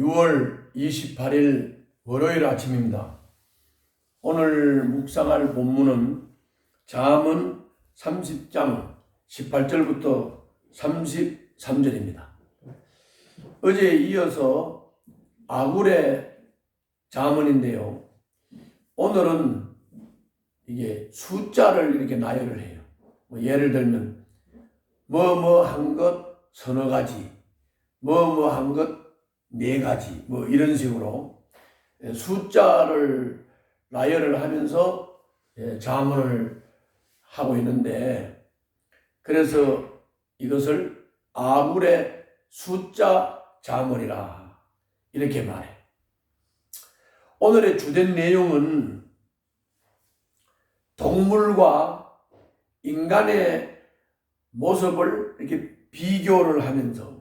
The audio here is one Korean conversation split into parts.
6월 28일 월요일 아침입니다. 오늘 묵상할 본문은 잠언 30장 18절부터 33절입니다. 어제에 이어서 아굴의 잠언인데요. 오늘은 이게 숫자를 이렇게 나열을 해요. 예를 들면 한 것 서너 가지, 한 것 네 가지, 이런 식으로 숫자를 나열을 하면서 잠언을 하고 있는데, 그래서 이것을 아굴의 숫자 잠언이라 이렇게 말해. 오늘의 주된 내용은 동물과 인간의 모습을 이렇게 비교를 하면서,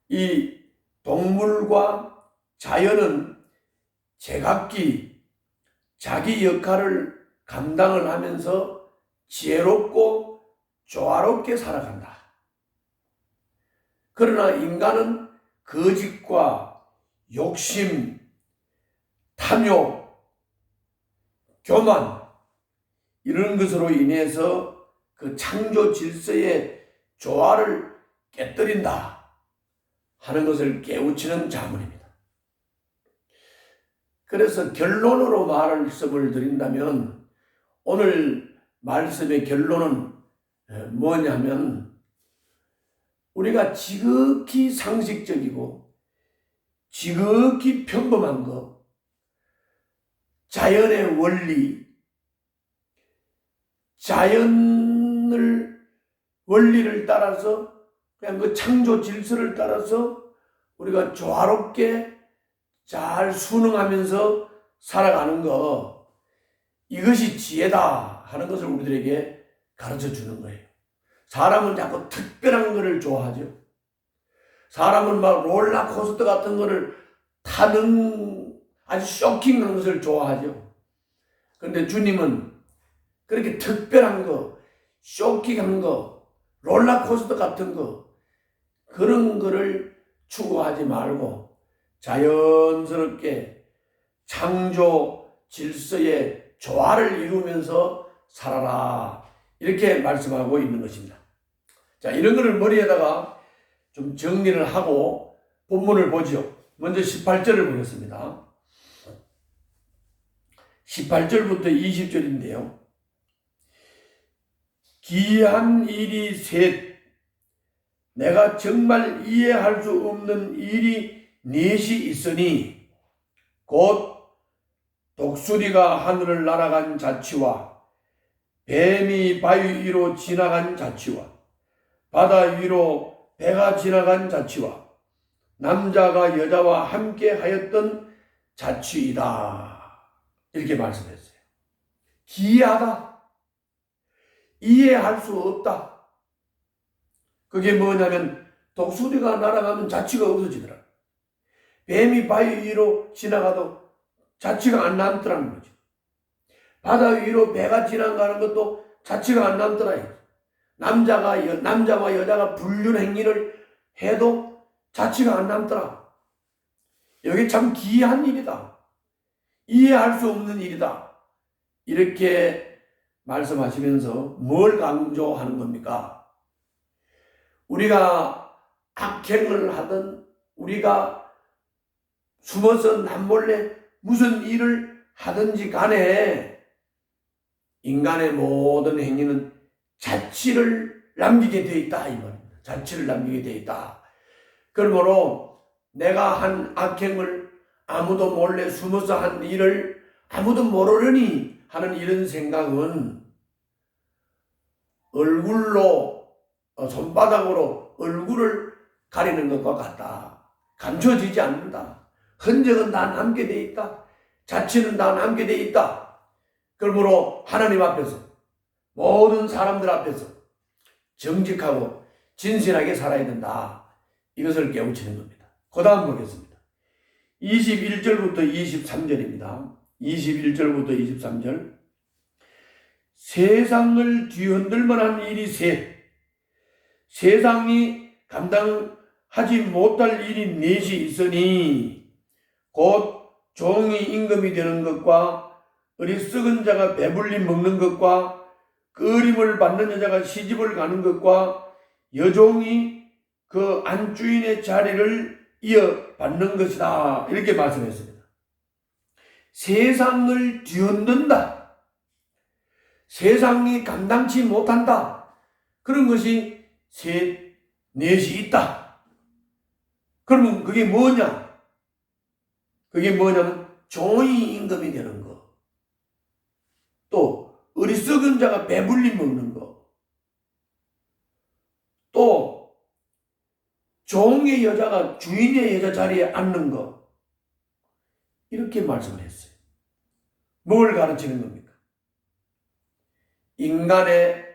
이 동물과 자연은 제각기 자기 역할을 감당을 하면서 지혜롭고 조화롭게 살아간다. 그러나 인간은 거짓과 욕심, 탐욕, 교만, 이런 것으로 인해서 그 창조 질서의 조화를 깨뜨린다 하는 것을 깨우치는 자문입니다. 그래서 결론으로 말씀을 드린다면, 오늘 말씀의 결론은 뭐냐면, 우리가 지극히 상식적이고 지극히 평범한 것, 자연의 원리, 원리를 따라서, 그냥 그 창조 질서를 따라서 우리가 조화롭게 잘 순응하면서 살아가는 것, 이것이 지혜다 하는 것을 우리들에게 가르쳐 주는 거예요. 사람은 자꾸 특별한 것을 좋아하죠. 사람은 막 롤러코스터 같은 것을 타는 아주 쇼킹한 것을 좋아하죠. 그런데 주님은 그렇게 특별한 거, 쇼킹한 거, 롤러코스터 같은 거, 그런 거를 추구하지 말고 자연스럽게 창조 질서의 조화를 이루면서 살아라, 이렇게 말씀하고 있는 것입니다. 자, 이런 거를 머리에다가 좀 정리를 하고 본문을 보죠. 먼저 18절을 보겠습니다. 18절부터 20절인데요. 기이한 일이 셋, 내가 정말 이해할 수 없는 일이 넷이 있으니, 곧 독수리가 하늘을 날아간 자취와 뱀이 바위 위로 지나간 자취와 바다 위로 배가 지나간 자취와 남자가 여자와 함께 하였던 자취이다, 이렇게 말씀했어요. 기이하다, 이해할 수 없다. 그게 뭐냐면, 독수리가 날아가면 자취가 없어지더라. 뱀이 바위 위로 지나가도 자취가 안 남더라는 거죠. 바다 위로 배가 지나가는 것도 자취가 안 남더라. 남자와 여자가 불륜 행위를 해도 자취가 안 남더라. 여기 참 기이한 일이다. 이해할 수 없는 일이다. 이렇게 말씀하시면서 뭘 강조하는 겁니까? 우리가 악행을 하든, 우리가 숨어서 남몰래 무슨 일을 하든지 간에 인간의 모든 행위는 자취를 남기게 되어 있다, 이 말입니다. 자취를 남기게 되어 있다. 그러므로 내가 한 악행을, 아무도 몰래 숨어서 한 일을 아무도 모르려니 하는 이런 생각은 손바닥으로 얼굴을 가리는 것과 같다. 감춰지지 않는다. 흔적은 다 남게 돼 있다. 자취는 다 남게 돼 있다. 그러므로 하나님 앞에서, 모든 사람들 앞에서 정직하고 진실하게 살아야 된다, 이것을 깨우치는 겁니다. 그 다음 보겠습니다. 21절부터 23절입니다. 21절부터 23절. 세상을 뒤흔들 만한 일이 셋, 세상이 감당할 하지 못할 일이 넷이 있으니 곧 종이 임금이 되는 것과 어리석은 자가 배불리 먹는 것과 끄림을 받는 여자가 시집을 가는 것과 여종이 그 안주인의 자리를 이어받는 것이다. 이렇게 말씀했습니다. 세상을 뒤흔든다. 세상이 감당치 못한다. 그런 것이 넷이 있다. 그러면 그게 뭐냐? 그게 뭐냐면 종이 임금이 되는 거. 또 어리석은 자가 배불리 먹는 거. 또 종의 여자가 주인의 여자 자리에 앉는 거. 이렇게 말씀을 했어요. 뭘 가르치는 겁니까? 인간의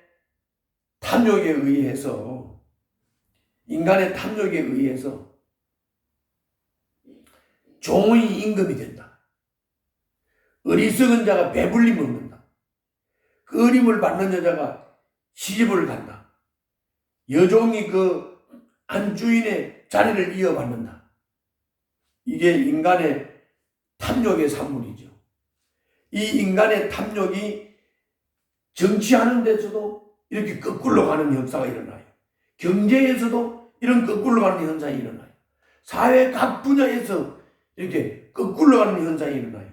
탐욕에 의해서 종의 임금이 된다. 어리석은 자가 배불리 먹는다. 끄림을 받는 여자가 시집을 간다. 여종이 그 안주인의 자리를 이어받는다. 이게 인간의 탐욕의 산물이죠. 이 인간의 탐욕이 정치하는 데서도 이렇게 거꾸로 가는 역사가 일어나요. 경제에서도 이런 거꾸로 가는 현상이 일어나요. 사회 각 분야에서 이렇게 거꾸로 가는 현상이 일어나요.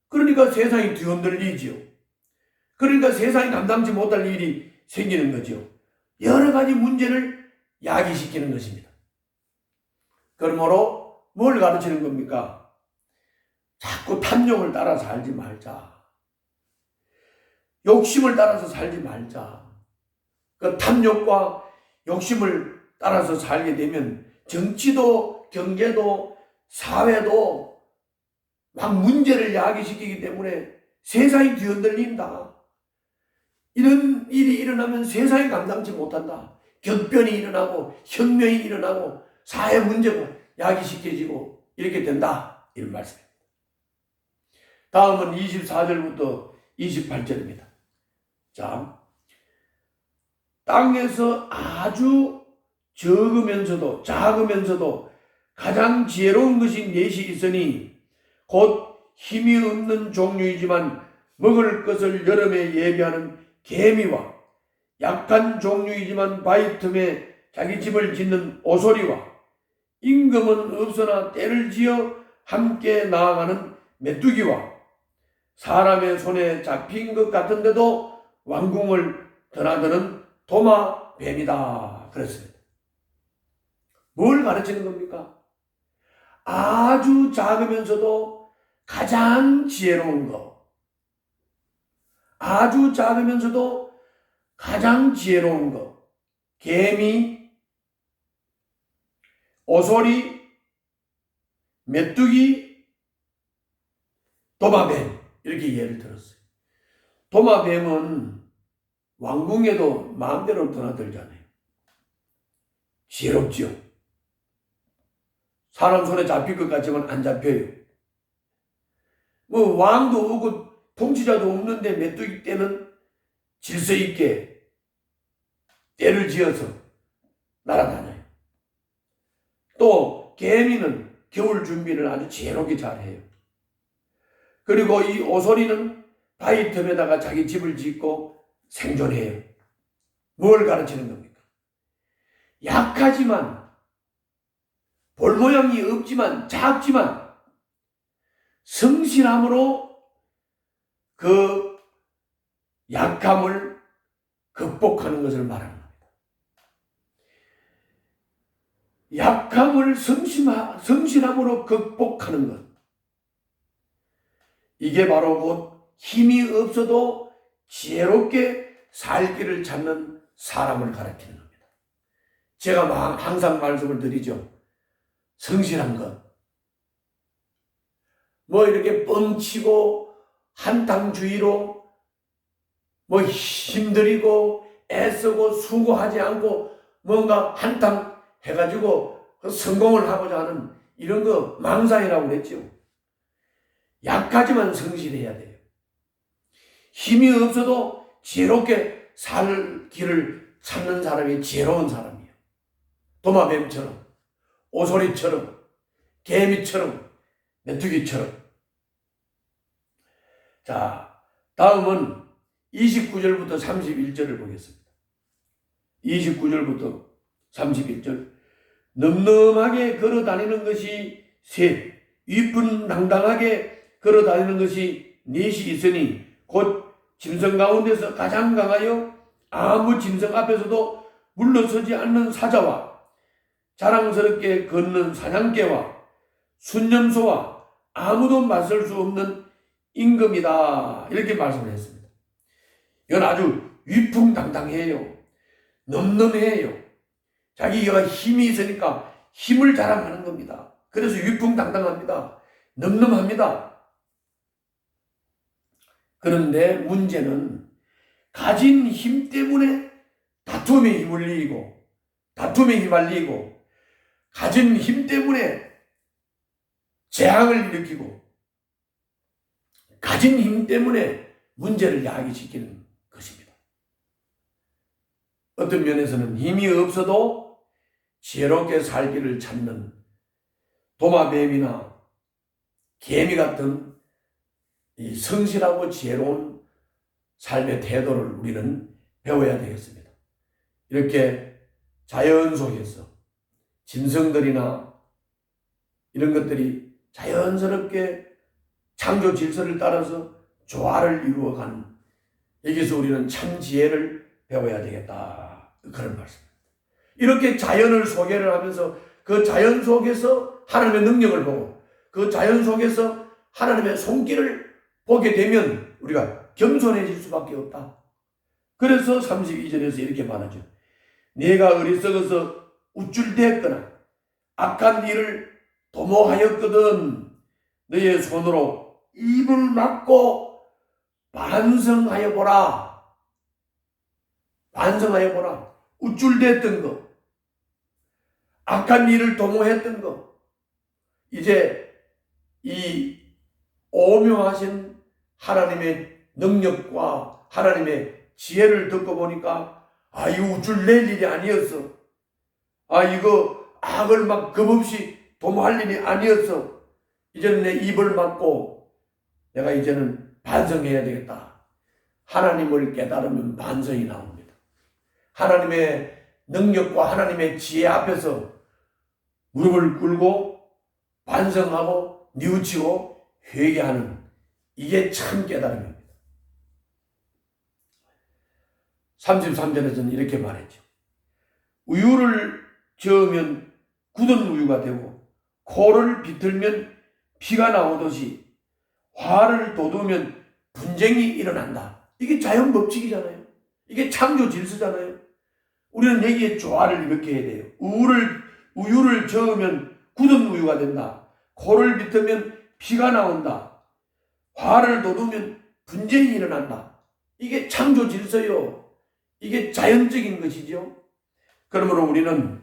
그러니까 세상이 뒤흔들리지요. 그러니까 세상이 감당치 못할 일이 생기는 거죠. 여러 가지 문제를 야기시키는 것입니다. 그러므로 뭘 가르치는 겁니까? 자꾸 탐욕을 따라 살지 말자. 욕심을 따라서 살지 말자. 그 탐욕과 욕심을 따라서 살게 되면 정치도 경제도 사회도 막 문제를 야기시키기 때문에 세상이 뒤흔들린다. 이런 일이 일어나면 세상이 감당치 못한다. 격변이 일어나고 혁명이 일어나고 사회 문제가 야기시켜지고 이렇게 된다. 이런 말씀입니다. 다음은 24절부터 28절입니다. 자, 땅에서 아주 작으면서도 가장 지혜로운 것이 넷이 있으니 곧 힘이 없는 종류이지만 먹을 것을 여름에 예비하는 개미와 약한 종류이지만 바위 틈에 자기 집을 짓는 오소리와 임금은 없으나 때를 지어 함께 나아가는 메뚜기와 사람의 손에 잡힌 것 같은데도 왕궁을 드나드는 도마뱀이다. 그랬습니다. 뭘 가르치는 겁니까? 아주 작으면서도 가장 지혜로운 것. 아주 작으면서도 가장 지혜로운 것. 개미, 오소리, 메뚜기, 도마뱀. 이렇게 예를 들었어요. 도마뱀은 왕궁에도 마음대로 드나들잖아요. 지혜롭지요. 사람 손에 잡힐 것 같지만 안 잡혀요. 뭐 왕도 없고 통치자도 없는데 메뚜기 떼는 질서 있게 떼를 지어서 날아다녀요. 또 개미는 겨울 준비를 아주 지혜롭게 잘해요. 그리고 이 오소리는 바위 틈에다가 자기 집을 짓고 생존해요. 뭘 가르치는 겁니까? 약하지만 볼 모양이 없지만 작지만 성실함으로 그 약함을 극복하는 것을 말하는 겁니다. 약함을 성실함으로 극복하는 것. 이게 바로 곧 힘이 없어도 지혜롭게 살 길을 찾는 사람을 가르치는 겁니다. 제가 항상 말씀을 드리죠. 성실한 것. 뭐 이렇게 뻥치고 한탕주의로 뭐 힘들이고 애쓰고 수고하지 않고 뭔가 한탕 해가지고 성공을 하고자 하는 이런 거 망상이라고 그랬죠. 약하지만 성실해야 돼요. 힘이 없어도 지혜롭게 살 길을 찾는 사람이 지혜로운 사람이에요. 도마뱀처럼 오소리처럼, 개미처럼, 메뚜기처럼. 자, 다음은 29절부터 31절을 보겠습니다. 29절부터 31절. 늠름하게 걸어다니는 것이 셋, 위풍당당하게 걸어다니는 것이 넷이 있으니 곧 짐승 가운데서 가장 강하여 아무 짐승 앞에서도 물러서지 않는 사자와 자랑스럽게 걷는 사냥개와 순념소와 아무도 맞설 수 없는 임금이다. 이렇게 말씀을 했습니다. 이건 아주 위풍당당해요. 늠름해요. 자기가 힘이 있으니까 힘을 자랑하는 겁니다. 그래서 위풍당당합니다. 늠름합니다. 그런데 문제는 가진 힘 때문에 다툼에 휘말리고 가진 힘 때문에 재앙을 일으키고 가진 힘 때문에 문제를 야기시키는 것입니다. 어떤 면에서는 힘이 없어도 지혜롭게 살기를 찾는 도마뱀이나 개미 같은 이 성실하고 지혜로운 삶의 태도를 우리는 배워야 되겠습니다. 이렇게 자연 속에서 짐승들이나 이런 것들이 자연스럽게 창조 질서를 따라서 조화를 이루어가는, 여기서 우리는 참 지혜를 배워야 되겠다, 그런 말씀입니다. 이렇게 자연을 소개를 하면서 그 자연 속에서 하나님의 능력을 보고 그 자연 속에서 하나님의 손길을 보게 되면 우리가 겸손해질 수밖에 없다. 그래서 32절에서 이렇게 말하죠. 내가 어리석어서 우쭐대었거나 악한 일을 도모하였거든 너의 손으로 입을 막고 반성하여 보라. 반성하여 보라. 우쭐댔던 거, 악한 일을 도모했던 거, 이제 이 오묘하신 하나님의 능력과 하나님의 지혜를 듣고 보니까 이거 우쭐댈 일이 아니었어. 이거 악을 막 겁없이 도모할 일이 아니었어. 이제는 내 입을 막고 내가 이제는 반성해야 되겠다. 하나님을 깨달으면 반성이 나옵니다. 하나님의 능력과 하나님의 지혜 앞에서 무릎을 꿇고 반성하고 뉘우치고 회개하는, 이게 참 깨달음입니다. 33절에서는 이렇게 말했죠. 우유를 저으면 굳은 우유가 되고 코를 비틀면 피가 나오듯이 화를 돋우면 분쟁이 일어난다. 이게 자연 법칙이잖아요. 이게 창조 질서잖아요. 우리는 여기에 조화를 이렇게 해야 돼요. 우유를 저으면 굳은 우유가 된다. 코를 비틀면 피가 나온다. 화를 돋우면 분쟁이 일어난다. 이게 창조 질서요. 이게 자연적인 것이죠. 그러므로 우리는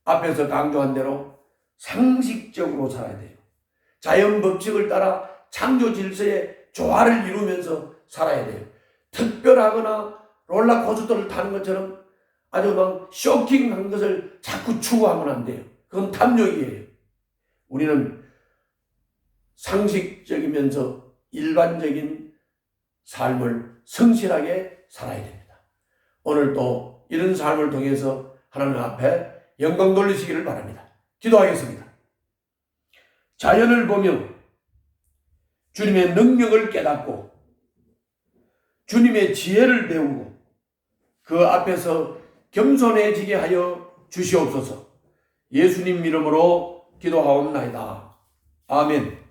앞에서 강조한 대로 상식적으로 살아야 돼요. 자연 법칙을 따라 창조 질서의 조화를 이루면서 살아야 돼요. 특별하거나 롤러코스터를 타는 것처럼 아주 막 쇼킹한 것을 자꾸 추구하면 안 돼요. 그건 탐욕이에요. 우리는 상식적이면서 일반적인 삶을 성실하게 살아야 됩니다. 오늘 또 이런 삶을 통해서 하나님 앞에 영광 돌리시기를 바랍니다. 기도하겠습니다. 자연을 보며 주님의 능력을 깨닫고 주님의 지혜를 배우고 그 앞에서 겸손해지게 하여 주시옵소서. 예수님 이름으로 기도하옵나이다. 아멘.